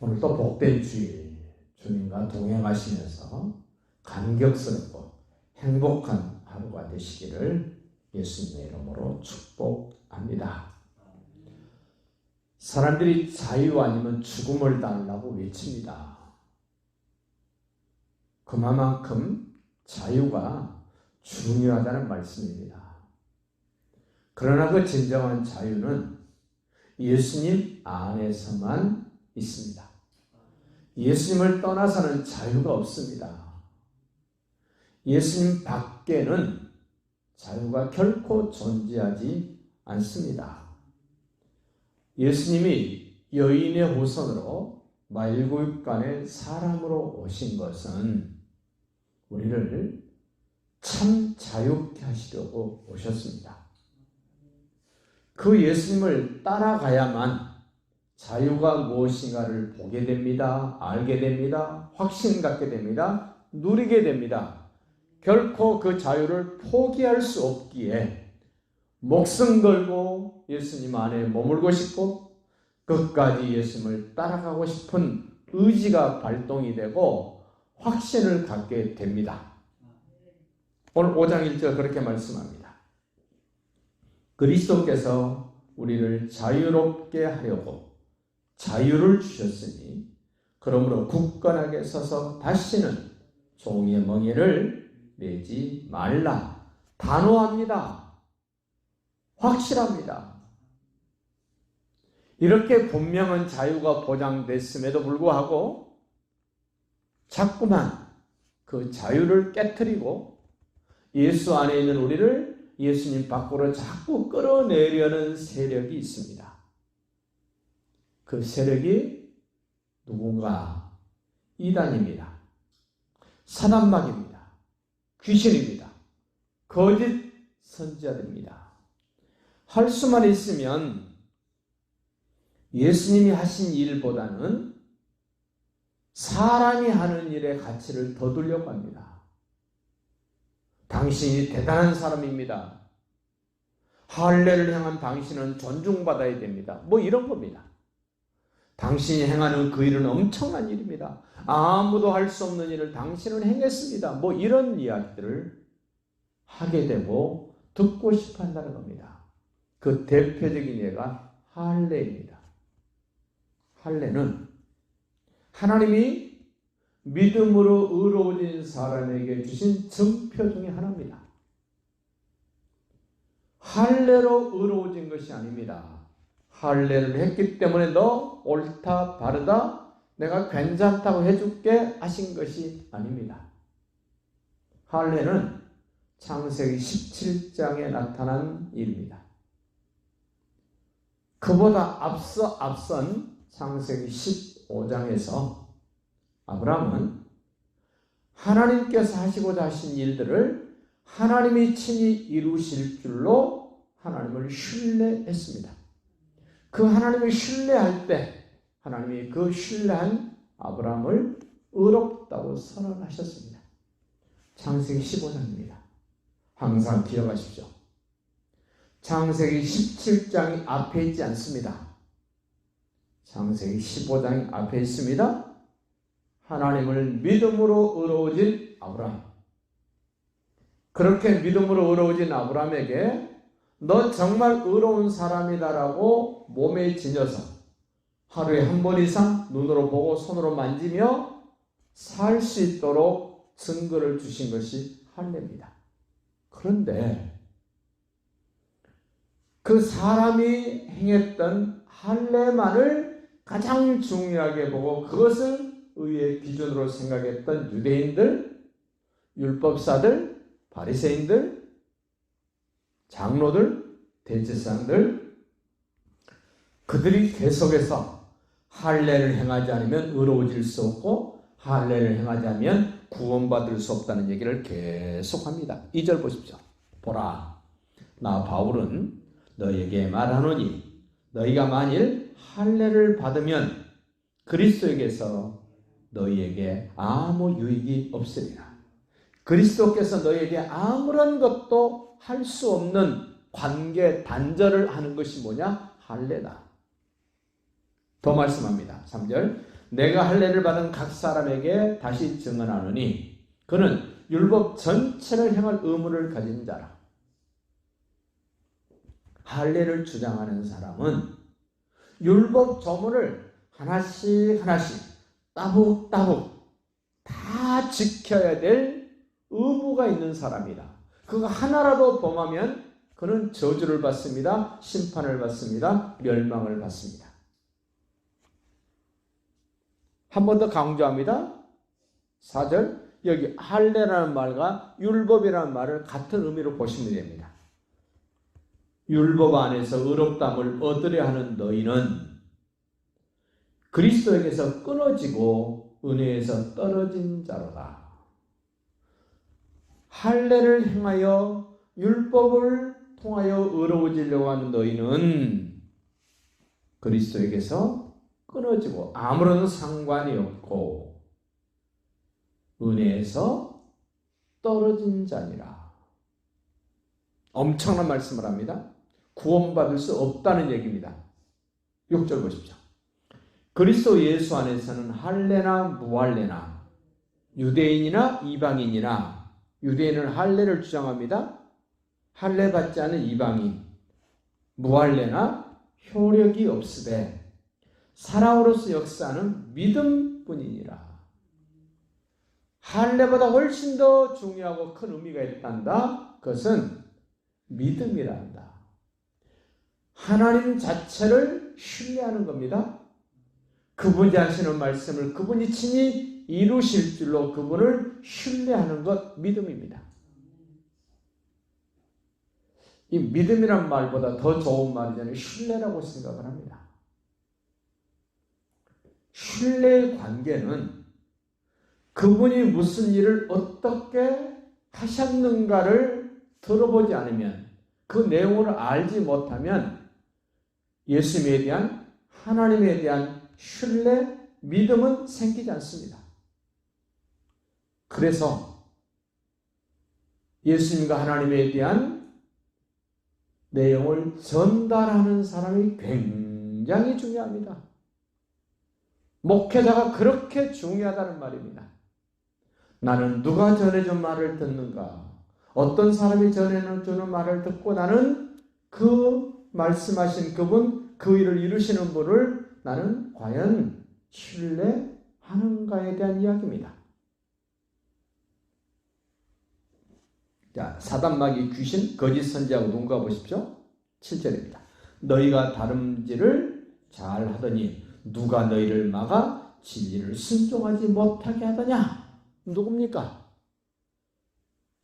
오늘도 복된 주일 주님과 동행하시면서 감격스럽고 행복한 하루가 되시기를 예수님의 이름으로 축복합니다. 사람들이 자유 아니면 죽음을 달라고 외칩니다. 그만큼 자유가 중요하다는 말씀입니다. 그러나 그 진정한 자유는 예수님 안에서만 있습니다. 예수님을 떠나서는 자유가 없습니다. 예수님 밖에는 자유가 결코 존재하지 않습니다. 예수님이 여인의 후손으로 말구육간의 사람으로 오신 것은 우리를 참 자유케 하시려고 오셨습니다. 그 예수님을 따라가야만 자유가 무엇인가를 보게 됩니다. 알게 됩니다. 확신 갖게 됩니다. 누리게 됩니다. 결코 그 자유를 포기할 수 없기에 목숨 걸고 예수님 안에 머물고 싶고 끝까지 예수님을 따라가고 싶은 의지가 발동이 되고 확신을 갖게 됩니다. 오늘 5장 1절 그렇게 말씀합니다. 그리스도께서 우리를 자유롭게 하려고 자유를 주셨으니 그러므로 굳건하게 서서 다시는 종의 멍에를 매지 말라. 단호합니다. 확실합니다. 이렇게 분명한 자유가 보장됐음에도 불구하고 자꾸만 그 자유를 깨트리고 예수 안에 있는 우리를 예수님 밖으로 자꾸 끌어내려는 세력이 있습니다. 그 세력이 누군가? 이단입니다. 사단막입니다. 귀신입니다. 거짓 선지자들입니다. 할 수만 있으면 예수님이 하신 일보다는 사람이 하는 일의 가치를 더 두려고 합니다. 당신이 대단한 사람입니다. 할례를 행한 당신은 존중받아야 됩니다. 뭐 이런 겁니다. 당신이 행하는 그 일은 엄청난 일입니다. 아무도 할 수 없는 일을 당신은 행했습니다. 뭐 이런 이야기들을 하게 되고 듣고 싶어 한다는 겁니다. 그 대표적인 예가 할례입니다. 할례는 하나님이 믿음으로 의로워진 사람에게 주신 증표 중에 하나입니다. 할례로 의로워진 것이 아닙니다. 할례를 했기 때문에 너 옳다 바르다 내가 괜찮다고 해줄게 하신 것이 아닙니다. 할례는 창세기 17장에 나타난 일입니다. 그보다 앞선 창세기 15장에서 아브라함은 하나님께서 하시고자 하신 일들을 하나님이 친히 이루실 줄로 하나님을 신뢰했습니다. 그 하나님을 신뢰할 때 하나님이 그 신뢰한 아브라함을 의롭다고 선언하셨습니다. 창세기 15장입니다. 항상 기억하십시오. 창세기 17장이 앞에 있지 않습니다. 창세기 15장이 앞에 있습니다. 하나님을 믿음으로 의로워진 아브라함. 그렇게 믿음으로 의로워진 아브라함에게 너 정말 의로운 사람이다라고 몸에 지녀서 하루에 한 번 이상 눈으로 보고 손으로 만지며 살 수 있도록 증거를 주신 것이 할례입니다. 그런데 그 사람이 행했던 할례만을 가장 중요하게 보고 그것을 의의 기준으로 생각했던 유대인들, 율법사들, 바리새인들, 장로들, 대제사장들, 그들이 계속해서 할례를 행하지 않으면 의로워질 수 없고 할례를 행하지 않으면 구원받을 수 없다는 얘기를 계속합니다. 2절 보십시오. 보라, 나 바울은 너희에게 말하노니 너희가 만일 할례를 받으면 그리스도에게서 너희에게 아무 유익이 없으리라. 그리스도께서 너희에게 아무런 것도 할 수 없는 관계 단절을 하는 것이 뭐냐? 할례다. 더 말씀합니다. 3절 내가 할례를 받은 각 사람에게 다시 증언하노니 그는 율법 전체를 행할 의무를 가진 자라. 할례를 주장하는 사람은 율법 조문을 하나씩 따북따북 다 지켜야 될 의무가 있는 사람이다. 그거 하나라도 범하면 그는 저주를 받습니다. 심판을 받습니다. 멸망을 받습니다. 한 번 더 강조합니다. 4절, 여기 할례라는 말과 율법이라는 말을 같은 의미로 보시면 됩니다. 율법 안에서 의롭다함을 얻으려 하는 너희는 그리스도에게서 끊어지고 은혜에서 떨어진 자로다. 할례를 행하여 율법을 통하여 의로워지려고 하는 너희는 그리스도에게서 끊어지고 아무런 상관이 없고 은혜에서 떨어진 자니라. 엄청난 말씀을 합니다. 구원받을 수 없다는 얘기입니다. 6절 보십시오. 그리스도 예수 안에서는 할례나 무할례나 유대인이나 이방인이나, 유대인은 할례를 주장합니다. 할례 받지 않은 이방인, 무할례나 효력이 없으되 사랑으로서 역사하는 믿음뿐이니라. 할례보다 훨씬 더 중요하고 큰 의미가 있단다. 그것은 믿음이란다. 하나님 자체를 신뢰하는 겁니다. 그분이 하시는 말씀을 그분이 친히 이루실 줄로 그분을 신뢰하는 것, 믿음입니다. 이 믿음이란 말보다 더 좋은 말이잖아요. 신뢰라고 생각을 합니다. 신뢰의 관계는 그분이 무슨 일을 어떻게 하셨는가를 들어보지 않으면, 그 내용을 알지 못하면 예수님에 대한, 하나님에 대한 신뢰, 믿음은 생기지 않습니다. 그래서 예수님과 하나님에 대한 내용을 전달하는 사람이 굉장히 중요합니다. 목회자가 그렇게 중요하다는 말입니다. 나는 누가 전해준 말을 듣는가? 어떤 사람이 전해주는 말을 듣고 나는 그 말씀하신 그분, 그 일을 이루시는 분을 나는 과연 신뢰하는가에 대한 이야기입니다. 자, 사단마귀, 귀신, 거짓 선지자하고 눈과 보십시오. 7절입니다. 너희가 다름질을 잘 하더니 누가 너희를 막아 진리를 순종하지 못하게 하더냐? 누굽니까?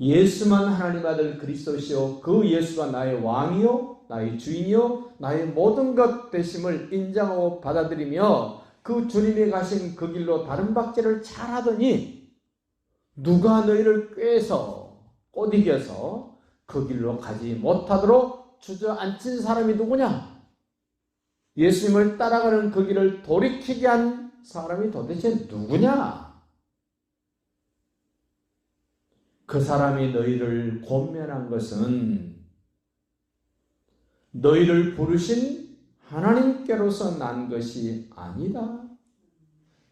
예수만 하나님 아들 그리스도시요 그 예수가 나의 왕이요 나의 주인이요 나의 모든 것 되심을 인정하고 받아들이며 그 주님이 가신 그 길로 다른 박제를 잘 하더니 누가 너희를 꾀서 꼬드겨서 그 길로 가지 못하도록 주저앉힌 사람이 누구냐? 예수님을 따라가는 그 길을 돌이키게 한 사람이 도대체 누구냐? 그 사람이 너희를 권면한 것은 너희를 부르신 하나님께로서 난 것이 아니다.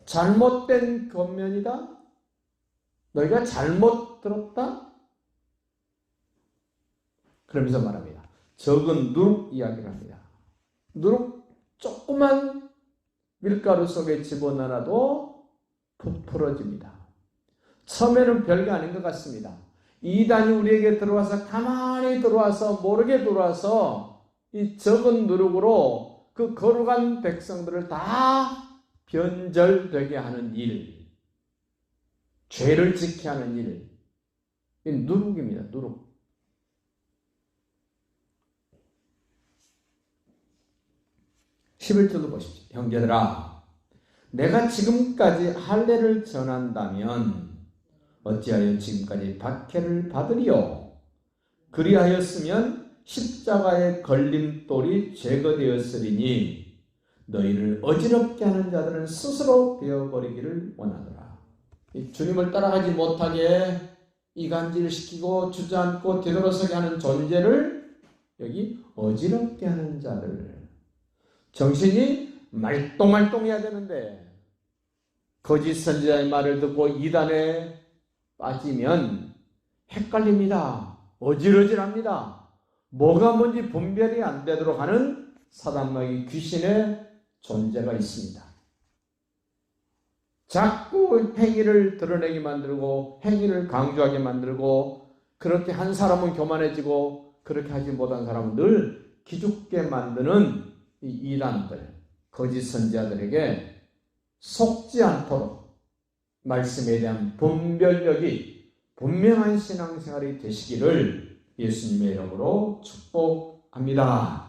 잘못된 권면이다. 너희가 잘못 들었다. 그러면서 말합니다. 적은 누룩 이야기를 합니다. 누룩 조그만 밀가루 속에 집어넣어도 부풀어집니다. 처음에는 별게 아닌 것 같습니다. 이단이 우리에게 들어와서 가만히 들어와서 모르게 들어와서 이 적은 누룩으로 그 거룩한 백성들을 다 변절되게 하는 일, 죄를 지게 하는 일, 이 누룩입니다. 누룩. (11절도) 보십시오. 형제들아, 내가 지금까지 할례를 전한다면 어찌하여 지금까지 박해를 받으리요? 그리하였으면 십자가의 걸림돌이 제거되었으리니 너희를 어지럽게 하는 자들은 스스로 되어버리기를 원하더라. 주님을 따라가지 못하게 이간질시키고 주저앉고 되돌아서게 하는 존재를 여기 어지럽게 하는 자들, 정신이 말똥말똥해야 되는데 거짓 선지자의 말을 듣고 이단에 빠지면 헷갈립니다. 어질어질합니다. 뭐가 뭔지 분별이 안 되도록 하는 사단마귀 귀신의 존재가 있습니다. 자꾸 행위를 드러내게 만들고 행위를 강조하게 만들고 그렇게 한 사람은 교만해지고 그렇게 하지 못한 사람은 늘 기죽게 만드는 이 이단들, 거짓 선지자들에게 속지 않도록 말씀에 대한 분별력이 분명한 신앙생활이 되시기를 예수님의 이름으로 축복합니다.